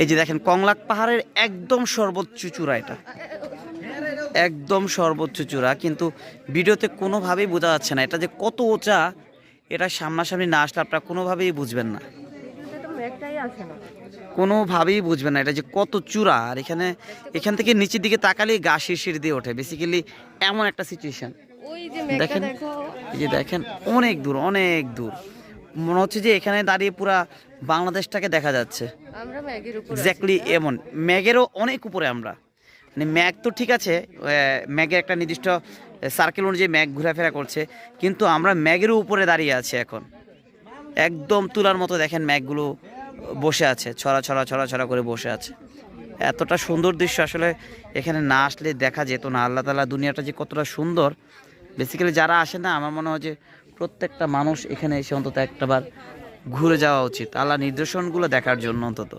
এই যে দেখেন কংলাক পাহাড়ের একদম সর্বোচ্চ চূড়া এটা, একদম সর্বোচ্চ চূড়া, কিন্তু ভিডিওতে কোনোভাবেই বোঝা যাচ্ছে না এটা যে কত উঁচা। এটা সামনাসামনি না আসলে আপনারা কোনোভাবেই বুঝবেন না, কোনোভাবেই বুঝবেন না এটা যে কত চূড়া। আর এখান থেকে নিচের দিকে তাকালেই গা শিরশির দিয়ে ওঠে, বেসিক্যালি এমন একটা সিচুয়েশন। দেখেন, এই যে দেখেন অনেক দূর, অনেক দূর, মনে হচ্ছে যে এখানে দাঁড়িয়ে পুরা বাংলাদেশটাকে দেখা যাচ্ছে। এক্স্যাক্টলি এমন, ম্যাগেরও অনেক উপরে আমরা, মানে ম্যাগ তো ঠিক আছে, ম্যাগের একটা নির্দিষ্ট সার্কেল অনুযায়ী ম্যাগ ঘোরাফেরা করছে, কিন্তু আমরা ম্যাগেরও উপরে দাঁড়িয়ে আছি এখন, একদম তুলার মতো। দেখেন ম্যাগগুলো বসে আছে, ছড়া ছড়া ছড়া ছড়া করে বসে আছে। এতটা সুন্দর দৃশ্য আসলে এখানে না আসলে দেখা যেত না। আল্লাহ তাআলা দুনিয়াটা যে কতটা সুন্দর, বেসিক্যালি যারা আসে না, আমার মনে হয় যে প্রত্যেকটা মানুষ এখানে এসে অন্তত একটাবার ঘুরে যাওয়া উচিত, আল্লাহ নিদর্শনগুলো দেখার জন্য অন্তত।